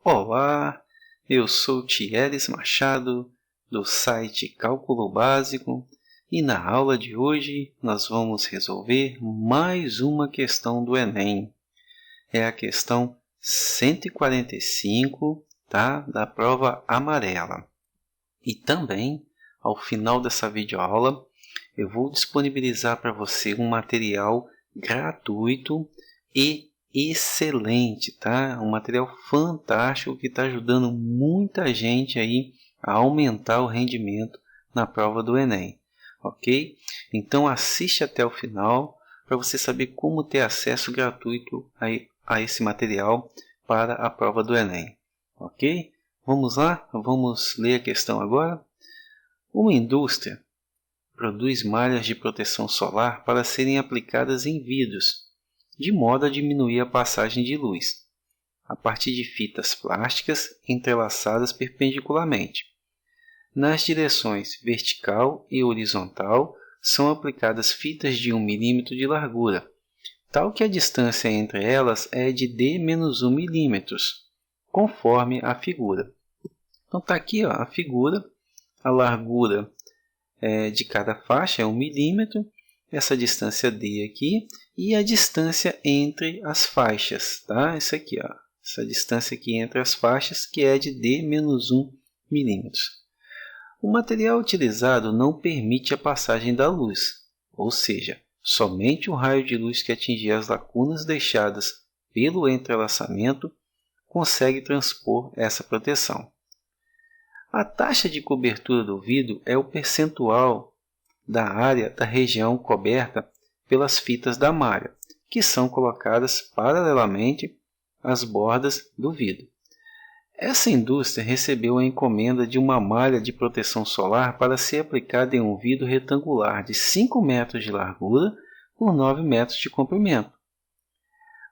Olá, eu sou Thieres Machado, do site Cálculo Básico, e na aula de hoje nós vamos resolver mais uma questão do Enem. É a questão 145, da prova amarela. E também, ao final dessa videoaula, eu vou disponibilizar para você um material gratuito e excelente, um material fantástico que está ajudando muita gente aí a aumentar o rendimento na prova do Enem, ok? Então assiste até o final para você saber como ter acesso gratuito a esse material para a prova do Enem, ok? Vamos lá? Vamos ler a questão agora? Uma indústria produz malhas de proteção solar para serem aplicadas em vidros, de modo a diminuir a passagem de luz, a partir de fitas plásticas entrelaçadas perpendicularmente. Nas direções vertical e horizontal são aplicadas fitas de 1 mm de largura, tal que a distância entre elas é de d-1 mm, conforme a figura. Então está aqui a figura, a largura de cada faixa é 1 mm, essa distância d aqui, e a distância entre as faixas, Isso aqui, essa distância aqui entre as faixas, que é de d-1 mm. O material utilizado não permite a passagem da luz, ou seja, somente o raio de luz que atingir as lacunas deixadas pelo entrelaçamento consegue transpor essa proteção. A taxa de cobertura do vidro é o percentual da área da região coberta pelas fitas da malha, que são colocadas paralelamente às bordas do vidro. Essa indústria recebeu a encomenda de uma malha de proteção solar para ser aplicada em um vidro retangular de 5 metros de largura por 9 metros de comprimento.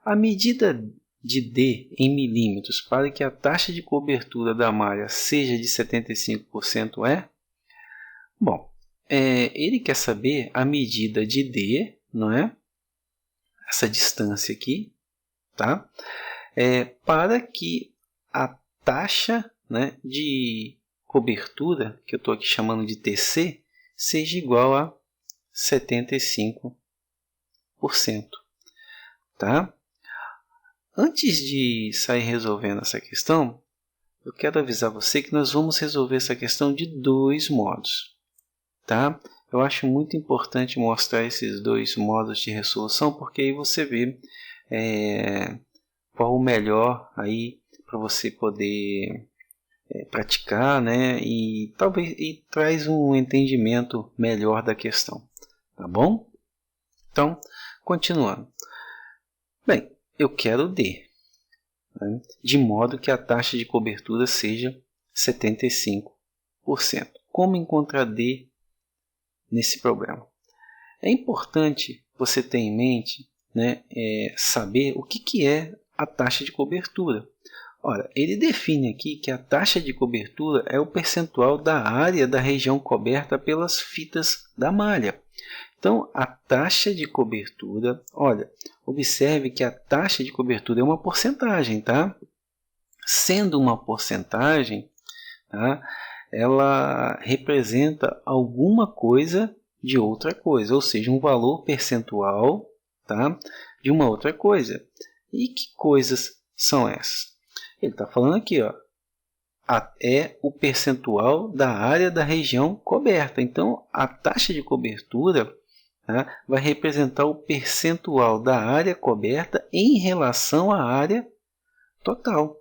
A medida de D em milímetros para que a taxa de cobertura da malha seja de 75% é? Bom, ele quer saber a medida de D, não é? Essa distância aqui, para que a taxa de cobertura, que eu estou aqui chamando de TC, seja igual a 75%. Antes de sair resolvendo essa questão, eu quero avisar você que nós vamos resolver essa questão de dois modos. Eu acho muito importante mostrar esses dois modos de resolução, porque aí você vê qual o melhor aí para você poder praticar, e talvez traz um entendimento melhor da questão, tá bom? Então, continuando. Bem, eu quero D, de modo que a taxa de cobertura seja 75%. Como encontrar D nesse problema? É importante você ter em mente saber o que é a taxa de cobertura. Ora, ele define aqui que a taxa de cobertura é o percentual da área da região coberta pelas fitas da malha. Então, a taxa de cobertura, observe que a taxa de cobertura é uma porcentagem, Sendo uma porcentagem, ela representa alguma coisa de outra coisa, ou seja, um valor percentual, de uma outra coisa. E que coisas são essas? Ele está falando aqui, é o percentual da área da região coberta. Então, a taxa de cobertura vai representar o percentual da área coberta em relação à área total.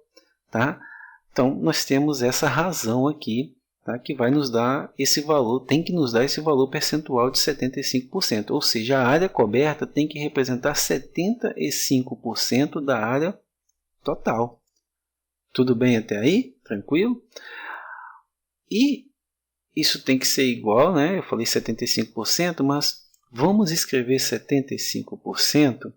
Então, nós temos essa razão aqui, que vai nos dar esse valor, tem que nos dar esse valor percentual de 75%. Ou seja, a área coberta tem que representar 75% da área total. Tudo bem até aí? Tranquilo? E isso tem que ser igual, Eu falei 75%, mas vamos escrever 75%,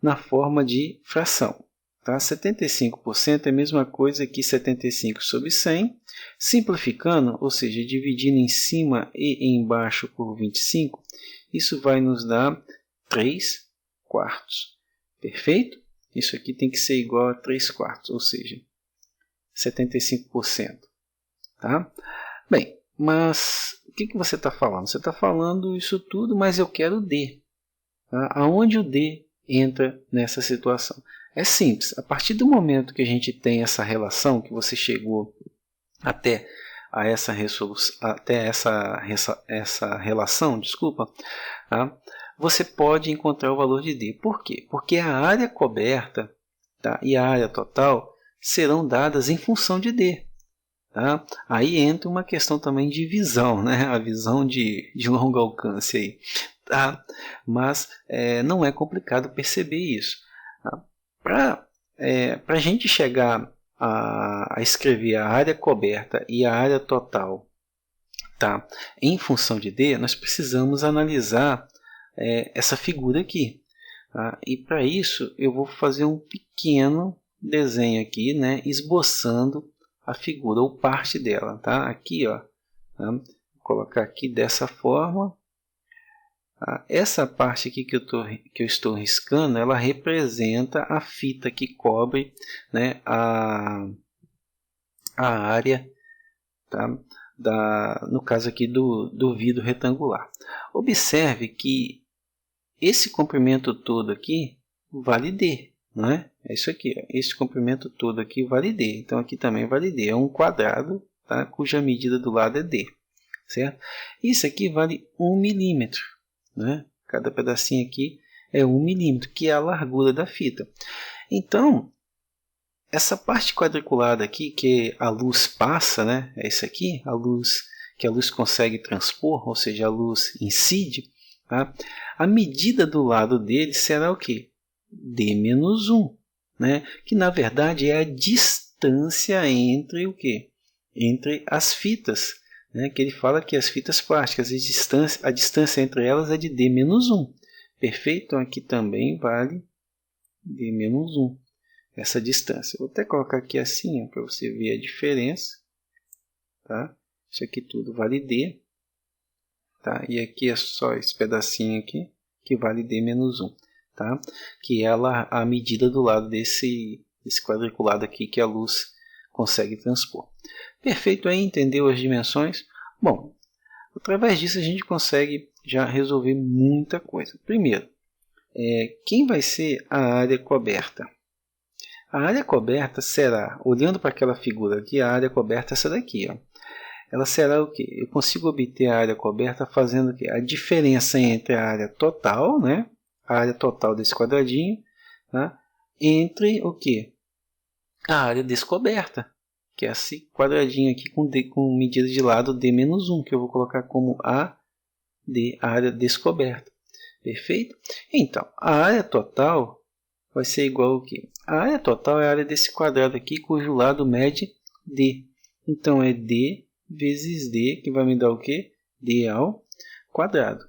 na forma de fração. 75% é a mesma coisa que 75 sobre 100. Simplificando, ou seja, dividindo em cima e embaixo por 25, isso vai nos dar 3/4. Perfeito? isso aqui tem que ser igual a 3/4, ou seja, 75%. Tá? Bem, mas o que você está falando? Você está falando isso tudo, mas eu quero D. Tá? Aonde o D entra nessa situação? É simples. A partir do momento que a gente tem essa relação, que você chegou até a essa resolução, até essa relação, desculpa, tá? Você pode encontrar o valor de D. Por quê? Porque a área coberta, tá, e a área total serão dadas em função de D. Tá? Aí entra uma questão também de visão, né? A visão de longo alcance aí. Tá? Mas não é complicado perceber isso. Tá? Para a gente chegar a escrever a área coberta e a área total, tá, em função de D, nós precisamos analisar essa figura aqui. Tá? E para isso eu vou fazer um pequeno desenho aqui, né, esboçando a figura ou parte dela. Tá? Aqui, ó, tá? Vou colocar aqui dessa forma. Tá? Essa parte aqui que eu estou riscando, ela representa a fita que cobre, né, a área, tá, no caso aqui do vidro retangular. Observe que esse comprimento todo aqui vale D, não é? É isso aqui, ó. Esse comprimento todo aqui vale D. Então aqui também vale D. É um quadrado, tá, cuja medida do lado é D, certo? Isso aqui vale 1 milímetro, né? Cada pedacinho aqui é 1 milímetro, que é a largura da fita. Então, essa parte quadriculada aqui que a luz passa, né? É isso aqui, a luz que a luz consegue transpor, ou seja, a luz incide. Tá? A medida do lado dele será o quê? D-1, né? Que na verdade é a distância entre o quê? Entre as fitas, né? Que ele fala que as fitas plásticas, a distância entre elas é de D-1. Perfeito? Então aqui também vale D-1. Essa distância. Vou até colocar aqui assim para você ver a diferença. Tá? Isso aqui tudo vale D. Tá? E aqui é só esse pedacinho aqui que vale D-1. Tá? Que é a medida do lado desse quadriculado aqui que a luz consegue transpor. Perfeito aí, entendeu as dimensões? Bom, através disso a gente consegue já resolver muita coisa. Primeiro, quem vai ser a área coberta? A área coberta será, olhando para aquela figura aqui, a área coberta é essa daqui. Ó. Ela será o quê? Eu consigo obter a área coberta fazendo o quê? A diferença entre a área total, né? A área total desse quadradinho, tá? Entre o quê? A área descoberta, que é esse quadradinho aqui com medida de lado D-1, que eu vou colocar como a área descoberta. Perfeito? Então, a área total vai ser igual ao quê? A área total é a área desse quadrado aqui, cujo lado mede D. Então, é D vezes D, que vai me dar o quê? D ao quadrado.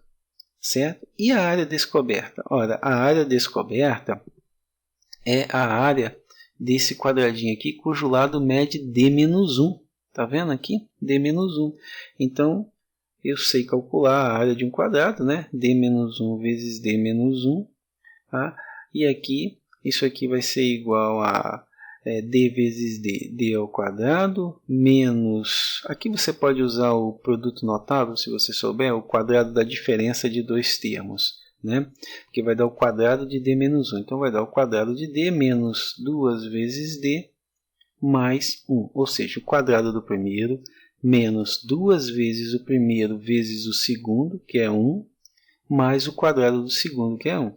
Certo? E a área descoberta? Ora, a área descoberta é a área desse quadradinho aqui, cujo lado mede D-1. Tá vendo aqui? D-1. Então, eu sei calcular a área de um quadrado, né? D-1 vezes D-1. Tá? E aqui, isso aqui vai ser igual a D vezes D, D ao quadrado, menos... Aqui você pode usar o produto notável, se você souber, o quadrado da diferença de dois termos. Né? Que vai dar o quadrado de D-1. Então, vai dar o quadrado de D menos 2 vezes D mais 1. Ou seja, o quadrado do primeiro menos 2 vezes o primeiro vezes o segundo, que é 1, mais o quadrado do segundo, que é 1.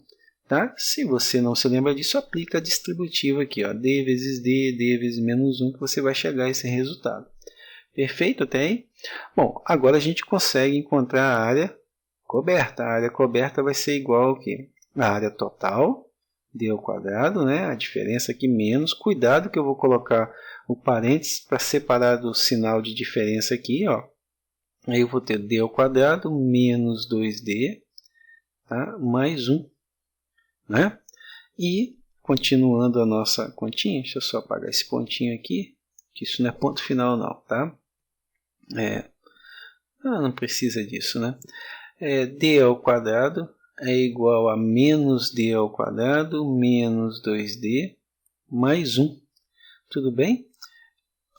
Tá? Se você não se lembra disso, aplica a distributiva aqui, ó, D vezes D, D vezes menos 1, que você vai chegar a esse resultado. Perfeito até aí? Bom, agora a gente consegue encontrar a área coberta. A área coberta vai ser igual ao quê? A área total, D ao quadrado, né? A diferença aqui menos. Cuidado que eu vou colocar o parênteses para separar do sinal de diferença aqui, ó. Aí eu vou ter D ao quadrado menos 2D, tá? Mais 1. Né? E, continuando a nossa continha, deixa eu só apagar esse pontinho aqui, que isso não é ponto final não, tá? Não precisa disso, né? D ao quadrado é igual a menos d ao quadrado menos 2d mais 1. Tudo bem?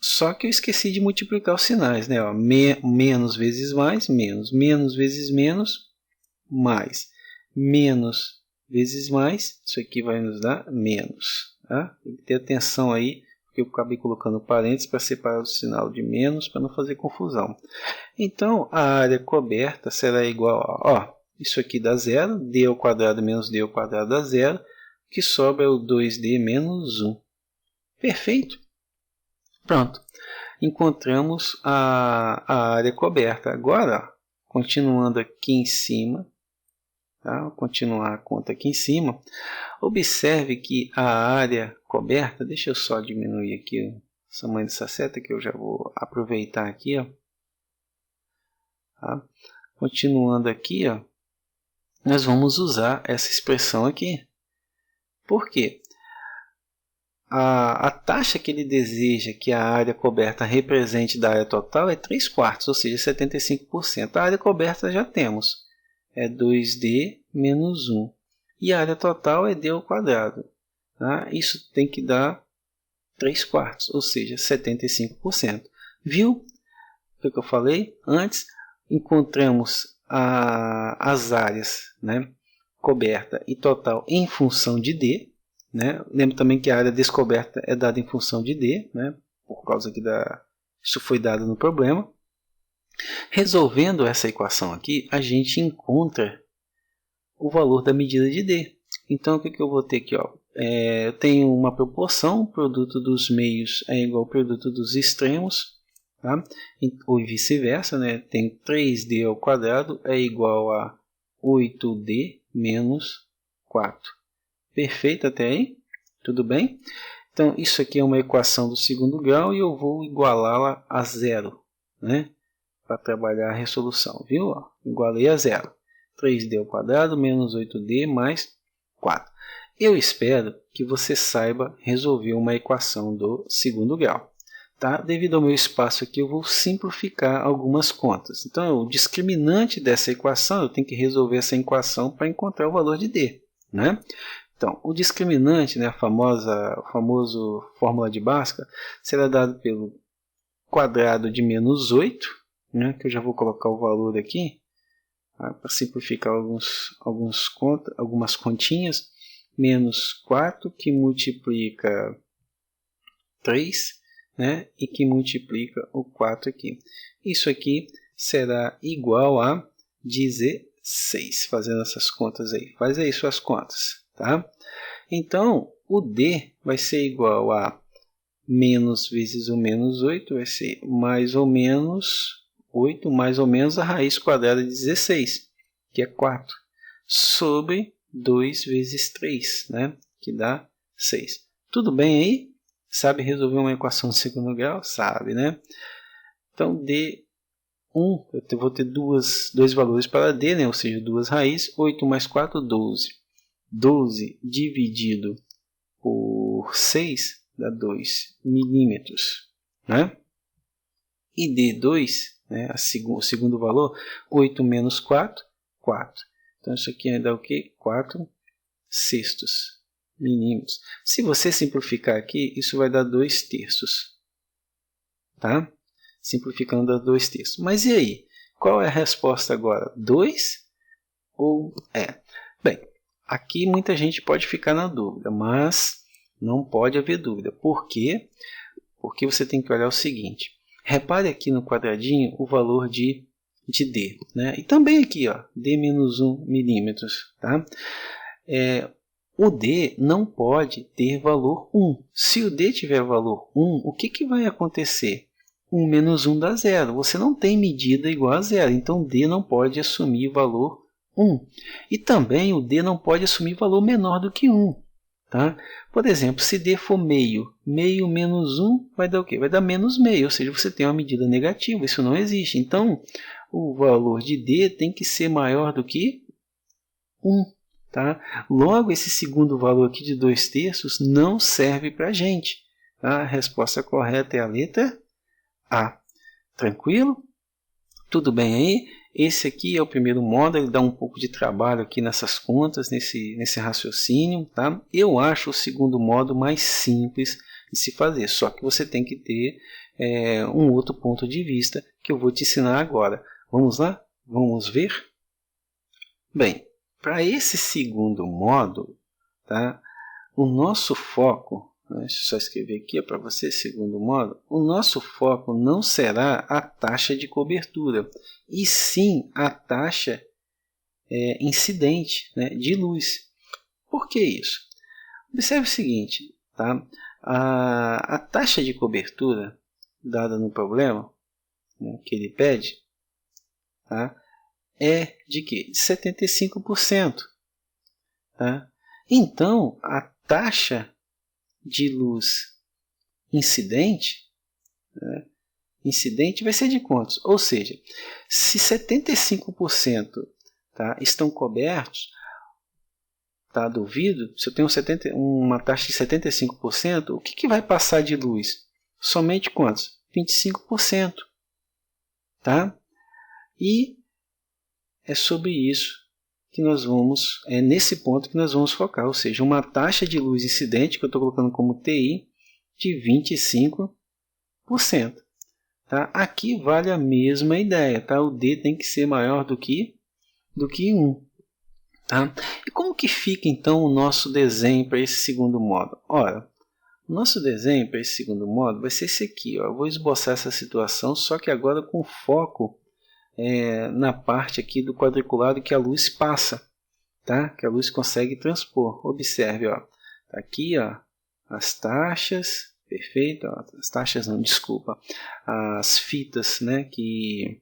Só que eu esqueci de multiplicar os sinais, né? Ó, menos vezes mais, menos. Menos vezes menos, mais. Menos vezes mais, isso aqui vai nos dar menos. Tá? Tem que ter atenção aí, porque eu acabei colocando parênteses para separar o sinal de menos, para não fazer confusão. Então, a área coberta será igual a... Ó, isso aqui dá zero, d ao quadrado menos d ao quadrado dá zero, o que sobra é o 2d menos 1. Perfeito? Pronto, encontramos a área coberta. Agora, continuando aqui em cima, tá? Vou continuar a conta aqui em cima, observe que a área coberta, deixa eu só diminuir aqui o tamanho dessa seta, que eu já vou aproveitar aqui, ó. Tá? Continuando aqui, ó, nós vamos usar essa expressão aqui. Por quê? A taxa que ele deseja que a área coberta represente da área total é 3/4, ou seja, 75%. A área coberta já temos, é 2d menos 1. E a área total é d ao quadrado. Tá? Isso tem que dar 3/4, ou seja, 75%. Viu o que eu falei antes? Encontramos as áreas, né, coberta e total em função de d. Né? Lembro também que a área descoberta é dada em função de d, né? Por causa que isso foi dado no problema. Resolvendo essa equação aqui, a gente encontra o valor da medida de d. Então, o que eu vou ter aqui? Ó? Eu tenho uma proporção, o produto dos meios é igual ao produto dos extremos, tá? Ou vice-versa, né? Tem 3d ao quadrado é igual a 8d menos 4. Perfeito até aí? Tudo bem? Então, isso aqui é uma equação do segundo grau e eu vou igualá-la a zero, né? Para trabalhar a resolução, viu? Ó, igualei a zero. 3d ao quadrado menos 8d mais 4. Eu espero que você saiba resolver uma equação do segundo grau. Tá? Devido ao meu espaço aqui, eu vou simplificar algumas contas. Então, o discriminante dessa equação, eu tenho que resolver essa equação para encontrar o valor de d, né? Então, o discriminante, né, a famosa fórmula de Bhaskara, será dado pelo quadrado de menos 8, né, que eu já vou colocar o valor aqui, tá, para simplificar algumas continhas, menos 4 que multiplica 3, né, e que multiplica o 4 aqui. Isso aqui será igual a 16, fazendo essas contas aí. Faz aí suas contas. Tá? Então, o d vai ser igual a menos vezes o menos 8, vai ser mais ou menos 8 mais ou menos a raiz quadrada de 16, que é 4, sobre 2 vezes 3, né? Que dá 6. Tudo bem aí? Sabe resolver uma equação de segundo grau? Sabe, né? Então, d1, eu vou ter dois valores para d, né? Ou seja, duas raízes, 8 mais 4, 12. 12 dividido por 6 dá 2 milímetros, né? E D2, né, o segundo valor, 8 menos 4, 4. Então, isso aqui vai dar o quê? 4 sextos milímetros. Se você simplificar aqui, isso vai dar 2 terços. Tá? Simplificando, dá 2 terços. Mas e aí? Qual é a resposta agora? 2 ou é? Bem, aqui muita gente pode ficar na dúvida, mas não pode haver dúvida. Por quê? Porque você tem que olhar o seguinte. Repare aqui no quadradinho o valor de D. Né? E também aqui, ó, D-1 milímetros. Tá? O D não pode ter valor 1. Se o D tiver valor 1, o que vai acontecer? 1 menos 1 dá 0. Você não tem medida igual a 0. Então, D não pode assumir valor 1. E também o D não pode assumir valor menor do que 1. Tá? Por exemplo, se D for meio, meio menos 1 vai dar o quê? Vai dar menos meio, ou seja, você tem uma medida negativa, isso não existe. Então, o valor de D tem que ser maior do que 1. Tá? Logo, esse segundo valor aqui de 2 terços não serve para a gente. Tá? A resposta correta é a letra A. Tranquilo? Tudo bem aí? esse aqui é o primeiro modo, ele dá um pouco de trabalho aqui nessas contas, nesse raciocínio, tá? Eu acho o segundo modo mais simples de se fazer, só que você tem que ter um outro ponto de vista que eu vou te ensinar agora. Vamos lá? Vamos ver? Bem, para esse segundo modo, tá? O nosso foco, deixa eu só escrever aqui para você, segundo modo, o nosso foco não será a taxa de cobertura, e sim a taxa incidente, né, de luz. Por que isso? Observe o seguinte, tá? A taxa de cobertura dada no problema, né, que ele pede, tá? É de quê? De 75%. Tá? Então, a taxa de luz incidente, né, vai ser de quantos? Ou seja, se 75%, tá, estão cobertos, tá, do vidro, se eu tenho uma taxa de 75%, o que vai passar de luz? Somente quantos? 25%. Tá? E é sobre isso que nós vamos, nesse ponto que nós vamos focar, ou seja, uma taxa de luz incidente, que eu estou colocando como TI, de 25%. Tá? Aqui vale a mesma ideia, tá? O D tem que ser maior do que 1. Tá? E como que fica então o nosso desenho para esse segundo modo? Ora, o nosso desenho para esse segundo modo vai ser esse aqui. Ó. Eu vou esboçar essa situação, só que agora com foco na parte aqui do quadriculado que a luz passa, tá? Que a luz consegue transpor. Observe, ó, tá aqui, ó, as taxas, perfeito, ó, as taxas não, desculpa, as fitas, né, que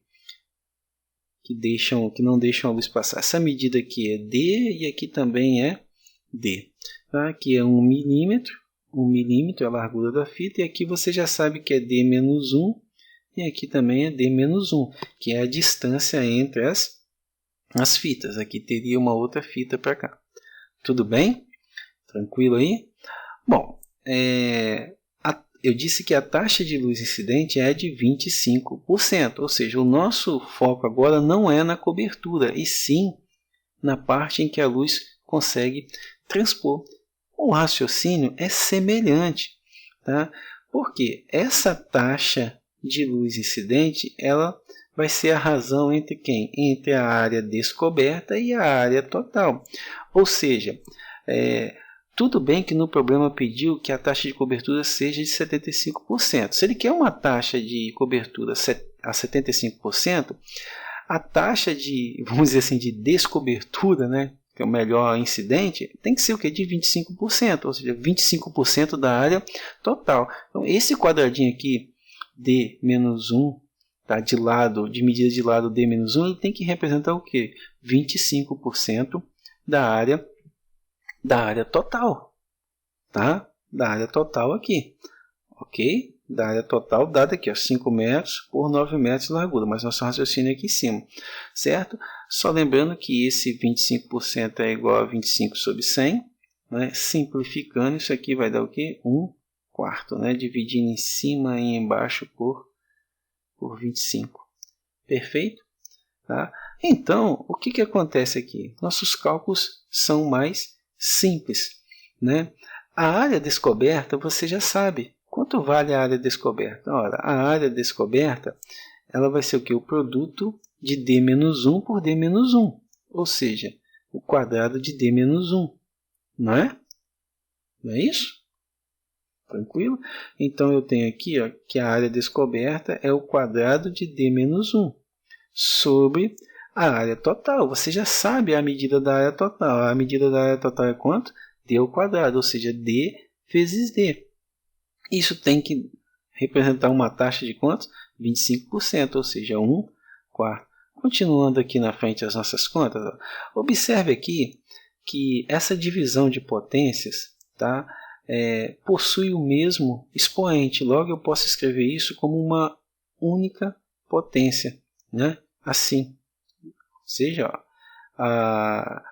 não deixam a luz passar. Essa medida aqui é D e aqui também é D, tá? Aqui é 1 milímetro, 1 milímetro é a largura da fita, e aqui você já sabe que é D menos 1. E aqui também é D-1, que é a distância entre as fitas. Aqui teria uma outra fita para cá. Tudo bem? Tranquilo aí? Bom, eu disse que a taxa de luz incidente é de 25%. Ou seja, o nosso foco agora não é na cobertura, e sim na parte em que a luz consegue transpor. O raciocínio é semelhante. Tá? Porque essa taxa de luz incidente, ela vai ser a razão entre quem? Entre a área descoberta e a área total. Ou seja, tudo bem que no problema pediu que a taxa de cobertura seja de 75%. Se ele quer uma taxa de cobertura a 75%, a taxa de, vamos dizer assim, de descobertura, né, que é o melhor incidente, tem que ser o quê? De 25%, ou seja, 25% da área total. Então, esse quadradinho aqui, D-1, tá, de medida de lado D-1, ele tem que representar o quê? 25% da área total, tá? Da área total aqui, ok? Da área total dada aqui, ó, 5 metros por 9 metros de largura, mas nosso raciocínio é aqui em cima, certo? Só lembrando que esse 25% é igual a 25 sobre 100, né? Simplificando, isso aqui vai dar o quê? 1/4, né? Dividindo em cima e embaixo por 25. Perfeito? Tá? Então, o que acontece aqui? Nossos cálculos são mais simples, né? A área descoberta, você já sabe. Quanto vale a área descoberta? Ora, a área descoberta, ela vai ser o quê? O produto de D-1 por D-1. Ou seja, o quadrado de D-1. Não é? Não é isso? Tranquilo? Então, eu tenho aqui, ó, que a área descoberta é o quadrado de D-1 sobre a área total. Você já sabe a medida da área total. A medida da área total é quanto? D ao quadrado, ou seja, D vezes D. Isso tem que representar uma taxa de quanto? 25%, ou seja, 1/4. Continuando aqui na frente as nossas contas, ó, observe aqui que essa divisão de potências, tá, possui o mesmo expoente. Logo, eu posso escrever isso como uma única potência, né? Assim. Ou seja, ó,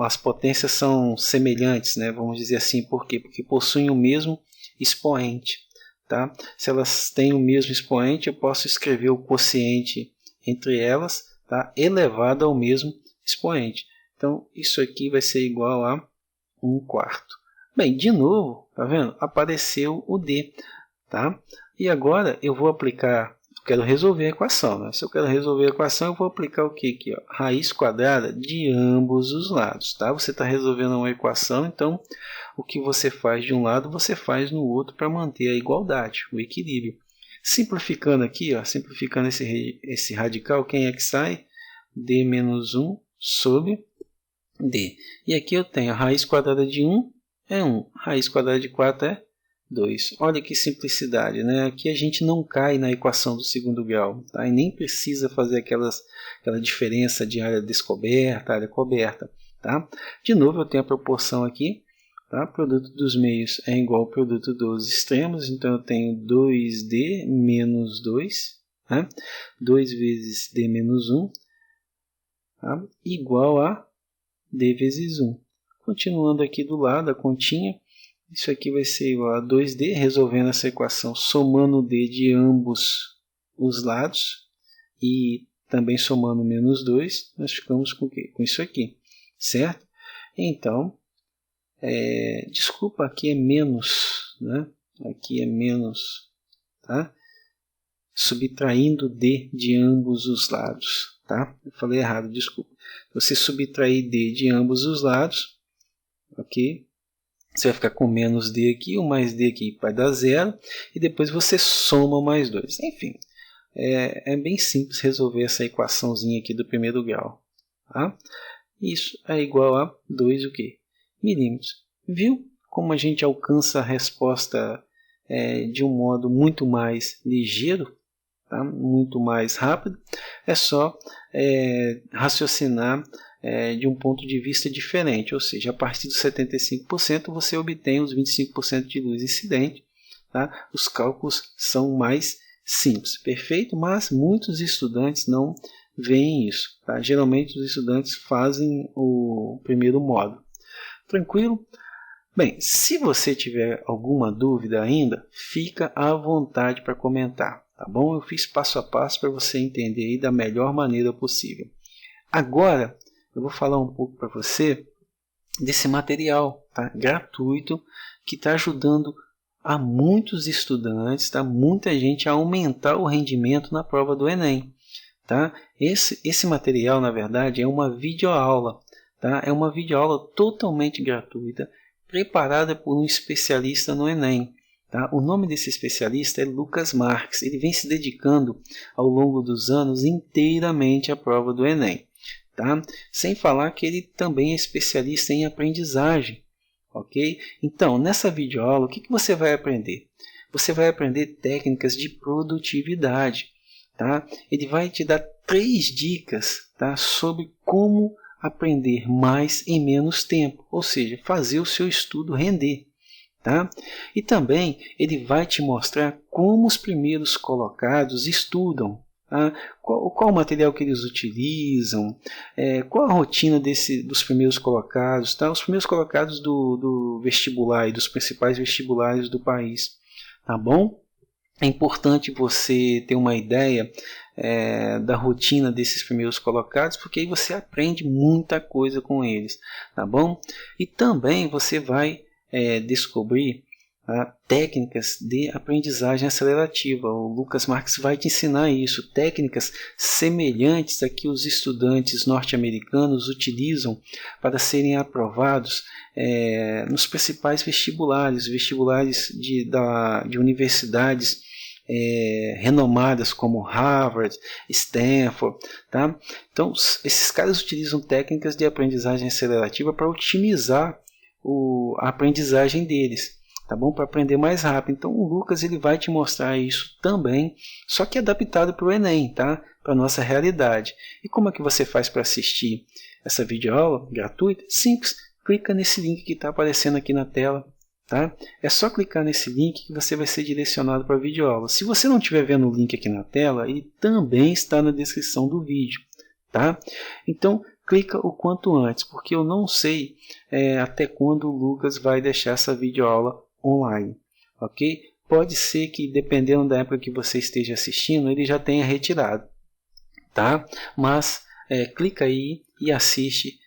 as potências são semelhantes, né? Vamos dizer assim, por quê? Porque possuem o mesmo expoente. Tá? Se elas têm o mesmo expoente, eu posso escrever o quociente entre elas, tá? Elevado ao mesmo expoente. Então, isso aqui vai ser igual a 1/4. Bem, de novo, tá vendo? Apareceu o D, tá? E agora eu vou aplicar, eu quero resolver a equação, né? Se eu quero resolver a equação, eu vou aplicar o que aqui? Ó? Raiz quadrada de ambos os lados, tá? Você está resolvendo uma equação, então o que você faz de um lado, você faz no outro para manter a igualdade, o equilíbrio. Simplificando aqui, ó, simplificando esse radical, quem é que sai? D menos 1 sobre D. E aqui eu tenho a raiz quadrada de 1 é 1, raiz quadrada de 4 é 2. Olha que simplicidade, né? Aqui a gente não cai na equação do segundo grau, tá? E nem precisa fazer aquela diferença de área descoberta, área coberta, tá? De novo eu tenho a proporção aqui, tá? Produto dos meios é igual ao produto dos extremos, então eu tenho 2D menos 2, né? 2 vezes D menos 1, tá? Igual a D vezes 1. Continuando aqui do lado, a continha, isso aqui vai ser igual a 2D, resolvendo essa equação, somando D de ambos os lados e também somando menos 2, nós ficamos com o quê? Com isso aqui, certo? Então, desculpa, aqui é menos, né? Aqui é menos, tá? Subtraindo D de ambos os lados, tá? Eu falei errado, desculpa. Você subtrair D de ambos os lados, ok? Você vai ficar com menos D aqui, o mais D aqui vai dar 0, e depois você soma mais 2. Enfim, é bem simples resolver essa equaçãozinha aqui do primeiro grau. Tá? Isso é igual a 2 o quê? Milímetros. Viu como a gente alcança a resposta de um modo muito mais ligeiro? Tá? Muito mais rápido, é só raciocinar de um ponto de vista diferente, ou seja, a partir dos 75% você obtém os 25% de luz incidente, tá? Os cálculos são mais simples, perfeito? Mas muitos estudantes não veem isso, tá? Geralmente os estudantes fazem o primeiro módulo, tranquilo? Bem, se você tiver alguma dúvida ainda, fica à vontade para comentar. Tá bom? Eu fiz passo a passo para você entender aí da melhor maneira possível. Agora, eu vou falar um pouco para você desse material, tá? Gratuito, que está ajudando a muitos estudantes, tá? Muita gente a aumentar o rendimento na prova do Enem. Tá? Esse material, na verdade, é uma videoaula. Tá? É uma videoaula totalmente gratuita, preparada por um especialista no Enem. Tá? O nome desse especialista é Lucas Marques. Ele vem se dedicando ao longo dos anos inteiramente à prova do Enem. Tá? Sem falar que ele também é especialista em aprendizagem. Ok? Então, nessa videoaula, o que você vai aprender? Você vai aprender técnicas de produtividade. Tá? Ele vai te dar 3 dicas, tá? Sobre como aprender mais em menos tempo. Ou seja, fazer o seu estudo render. Tá? E também ele vai te mostrar como os primeiros colocados estudam, tá? Qual o material que eles utilizam, qual a rotina dos primeiros colocados, tá? Os primeiros colocados do vestibular e dos principais vestibulares do país. Tá bom? É importante você ter uma ideia da rotina desses primeiros colocados, porque aí você aprende muita coisa com eles. Tá bom? E também você vai descobrir técnicas de aprendizagem acelerativa. O Lucas Marques vai te ensinar isso, técnicas semelhantes a que os estudantes norte-americanos utilizam para serem aprovados nos principais vestibulares de universidades renomadas como Harvard, Stanford. Tá? Então, esses caras utilizam técnicas de aprendizagem acelerativa para otimizar a aprendizagem deles, tá bom? Para aprender mais rápido. Então o Lucas ele vai te mostrar isso também, só que adaptado para o Enem, tá? Para a nossa realidade. E como é que você faz para assistir essa videoaula gratuita? Simples, clica nesse link que está aparecendo aqui na tela. Tá? É só clicar nesse link que você vai ser direcionado para a videoaula. Se você não estiver vendo o link aqui na tela, ele também está na descrição do vídeo. Tá? Então, clica o quanto antes, porque eu não sei até quando o Lucas vai deixar essa videoaula online. Ok? Pode ser que, dependendo da época que você esteja assistindo, ele já tenha retirado. tá? Mas clica aí e assiste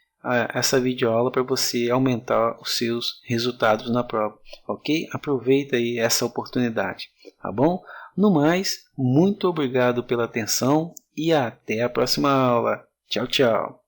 essa videoaula para você aumentar os seus resultados na prova, ok? Aproveita aí essa oportunidade, tá bom? No mais, muito obrigado pela atenção e até a próxima aula. Tchau, tchau!